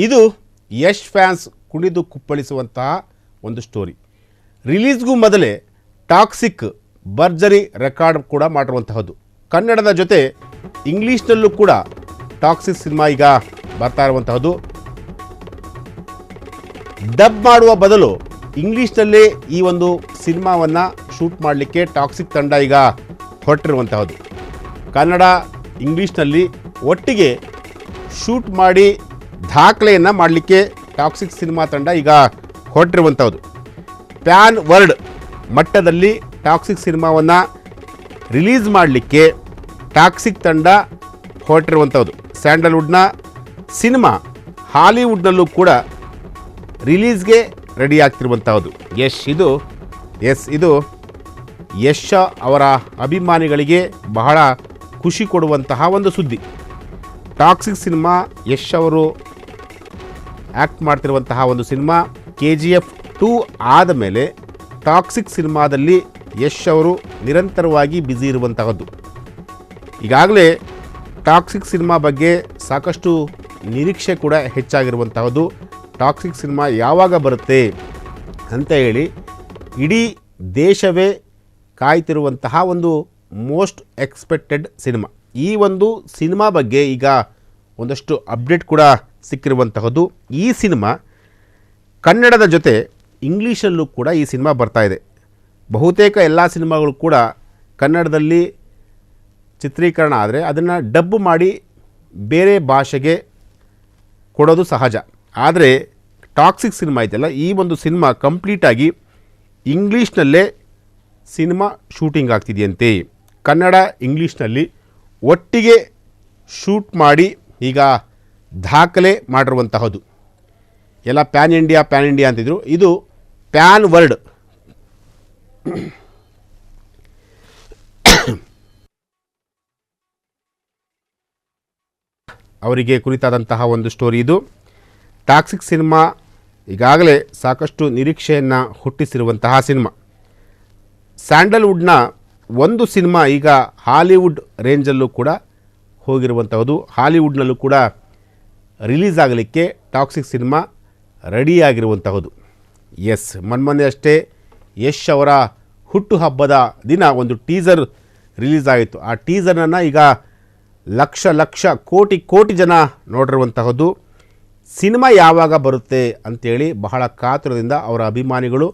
ಇದು ಯಶ್ ಫ್ಯಾನ್ಸ್ ಕುಣಿದು ಕುಪ್ಪಳಿಸುವಂತಹ ಒಂದು ಸ್ಟೋರಿ. ರಿಲೀಸ್ಗೂ ಮೊದಲೇ ಟಾಕ್ಸಿಕ್ ಭರ್ಜರಿ ರೆಕಾರ್ಡ್ ಕೂಡ ಮಾಡಿರುವಂತಹದ್ದು. ಕನ್ನಡದ ಜೊತೆ ಇಂಗ್ಲೀಷ್ನಲ್ಲೂ ಕೂಡ ಟಾಕ್ಸಿಕ್ ಸಿನಿಮಾ ಈಗ ಬರ್ತಾ ಇರುವಂತಹದ್ದು. ಡಬ್ ಮಾಡುವ ಬದಲು ಇಂಗ್ಲೀಷ್ನಲ್ಲೇ ಈ ಒಂದು ಸಿನಿಮಾವನ್ನು ಶೂಟ್ ಮಾಡಲಿಕ್ಕೆ ಟಾಕ್ಸಿಕ್ ತಂಡ ಈಗ ಹೊರಟಿರುವಂತಹದ್ದು. ಕನ್ನಡ ಇಂಗ್ಲೀಷ್ನಲ್ಲಿ ಒಟ್ಟಿಗೆ ಶೂಟ್ ಮಾಡಿ ದಾಖಲೆಯನ್ನು ಮಾಡಲಿಕ್ಕೆ ಟಾಕ್ಸಿಕ್ ಸಿನಿಮಾ ತಂಡ ಈಗ ಹೊರಟಿರುವಂಥದ್ದು. ಪ್ಯಾನ್ ವರ್ಲ್ಡ್ ಮಟ್ಟದಲ್ಲಿ ಟಾಕ್ಸಿಕ್ ಸಿನಿಮಾವನ್ನು ರಿಲೀಸ್ ಮಾಡಲಿಕ್ಕೆ ಟಾಕ್ಸಿಕ್ ತಂಡ ಹೊರಟಿರುವಂಥದ್ದು. ಸ್ಯಾಂಡಲ್ವುಡ್ನ ಸಿನಿಮಾ ಹಾಲಿವುಡ್ನಲ್ಲೂ ಕೂಡ ರಿಲೀಸ್ಗೆ ರೆಡಿ ಆಗ್ತಿರುವಂಥದ್ದು. ಇದು ಯಶ್ ಅವರ ಅಭಿಮಾನಿಗಳಿಗೆ ಬಹಳ ಖುಷಿ ಕೊಡುವಂತಹ ಒಂದು ಸುದ್ದಿ. ಟಾಕ್ಸಿಕ್ ಸಿನಿಮಾ ಯಶ್ ಅವರು ಆ್ಯಕ್ಟ್ ಮಾಡ್ತಿರುವಂತಹ ಒಂದು ಸಿನಿಮಾ. KGF 2 ಆದ ಮೇಲೆ ಟಾಕ್ಸಿಕ್ ಸಿನಿಮಾದಲ್ಲಿ ಯಶ್ ಅವರು ನಿರಂತರವಾಗಿ ಬ್ಯುಸಿ ಇರುವಂತಹದ್ದು. ಈಗಾಗಲೇ ಟಾಕ್ಸಿಕ್ ಸಿನಿಮಾ ಬಗ್ಗೆ ಸಾಕಷ್ಟು ನಿರೀಕ್ಷೆ ಕೂಡ ಹೆಚ್ಚಾಗಿರುವಂತಹದ್ದು. ಟಾಕ್ಸಿಕ್ ಸಿನಿಮಾ ಯಾವಾಗ ಬರುತ್ತೆ ಅಂತ ಹೇಳಿ ಇಡೀ ದೇಶವೇ ಕಾಯ್ತಿರುವಂತಹ ಒಂದು ಮೋಸ್ಟ್ ಎಕ್ಸ್ಪೆಕ್ಟೆಡ್ ಸಿನಿಮಾ. ಈ ಒಂದು ಸಿನಿಮಾ ಬಗ್ಗೆ ಈಗ ಒಂದಷ್ಟು ಅಪ್ಡೇಟ್ ಕೂಡ ಸಿಕ್ಕಿರುವಂತಹದ್ದು. ಈ ಸಿನಿಮಾ ಕನ್ನಡದ ಜೊತೆ ಇಂಗ್ಲೀಷಲ್ಲೂ ಕೂಡ ಈ ಸಿನಿಮಾ ಬರ್ತಾ ಇದೆ. ಬಹುತೇಕ ಎಲ್ಲ ಸಿನಿಮಾಗಳು ಕೂಡ ಕನ್ನಡದಲ್ಲಿ ಚಿತ್ರೀಕರಣ ಆದರೆ ಅದನ್ನು ಡಬ್ ಮಾಡಿ ಬೇರೆ ಭಾಷೆಗೆ ಕೊಡೋದು ಸಹಜ. ಆದರೆ ಟಾಕ್ಸಿಕ್ ಸಿನಿಮಾ ಇದೆಯಲ್ಲ, ಈ ಒಂದು ಸಿನಿಮಾ ಕಂಪ್ಲೀಟಾಗಿ ಇಂಗ್ಲೀಷ್ನಲ್ಲೇ ಸಿನಿಮಾ ಶೂಟಿಂಗ್ ಆಗ್ತಿದೆಯಂತೆ. ಕನ್ನಡ ಇಂಗ್ಲೀಷ್ನಲ್ಲಿ ಒಟ್ಟಿಗೆ ಶೂಟ್ ಮಾಡಿ ಈಗ ದಾಖಲೆ ಮಾಡಿರುವಂತಹದ್ದು. ಎಲ್ಲ ಪ್ಯಾನ್ ಇಂಡಿಯಾ ಅಂತಿದ್ರು. ಇದು ಪ್ಯಾನ್ ವರ್ಲ್ಡ್. ಅವರಿಗೆ ಕುರಿತಾದಂತಹ ಒಂದು ಸ್ಟೋರಿ ಇದು. ಟಾಕ್ಸಿಕ್ ಸಿನಿಮಾ ಈಗಾಗಲೇ ಸಾಕಷ್ಟು ನಿರೀಕ್ಷೆಯನ್ನು ಹುಟ್ಟಿಸಿರುವಂತಹ ಸಿನಿಮಾ. ಸ್ಯಾಂಡಲ್ವುಡ್ನ ಒಂದು ಸಿನಿಮಾ ಈಗ ಹಾಲಿವುಡ್ ರೇಂಜಲ್ಲೂ ಕೂಡ ಹೋಗಿರುವಂಥದ್ದು. ಹಾಲಿವುಡ್ನಲ್ಲೂ ಕೂಡ ರಿಲೀಸ್ ಆಗಲಿಕ್ಕೆ ಟಾಕ್ಸಿಕ್ ಸಿನಿಮಾ ರೆಡಿಯಾಗಿರುವಂತಹದ್ದು. ಮೊನ್ನೆ ಅಷ್ಟೇ ಯಶ್ ಅವರ ಹುಟ್ಟುಹಬ್ಬದ ದಿನ ಒಂದು ಟೀಸರ್ ರಿಲೀಸ್ ಆಗಿತ್ತು. ಆ ಟೀಸರನ್ನು ಈಗ ಲಕ್ಷ ಕೋಟಿ ಜನ ನೋಡಿರುವಂತಹದ್ದು. ಸಿನಿಮಾ ಯಾವಾಗ ಬರುತ್ತೆ ಅಂಥೇಳಿ ಬಹಳ ಕಾತುರದಿಂದ ಅವರ ಅಭಿಮಾನಿಗಳು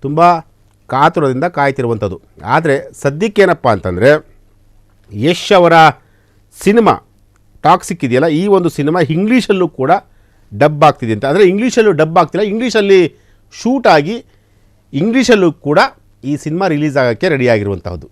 ತುಂಬ ಕಾತುರದಿಂದ ಕಾಯ್ತಿರುವಂಥದ್ದು. ಆದರೆ ಸದ್ಯಕ್ಕೇನಪ್ಪ ಅಂತಂದರೆ ಯಶ್ ಅವರ ಸಿನಿಮಾ ಟಾಕ್ಸಿಕ್ ಇದೆಯಲ್ಲ, ಈ ಒಂದು ಸಿನಿಮಾ ಇಂಗ್ಲೀಷಲ್ಲೂ ಕೂಡ ಡಬ್ ಆಗ್ತಿದೆ ಅಂತ. ಅಂದರೆ ಇಂಗ್ಲೀಷಲ್ಲೂ ಡಬ್ ಆಗ್ತಿಲ್ಲ, ಇಂಗ್ಲೀಷಲ್ಲಿ ಶೂಟ್ ಆಗಿ ಇಂಗ್ಲೀಷಲ್ಲೂ ಕೂಡ ಈ ಸಿನಿಮಾ ರಿಲೀಸ್ ಆಗೋಕ್ಕೆ ರೆಡಿಯಾಗಿರುವಂತಹದ್ದು.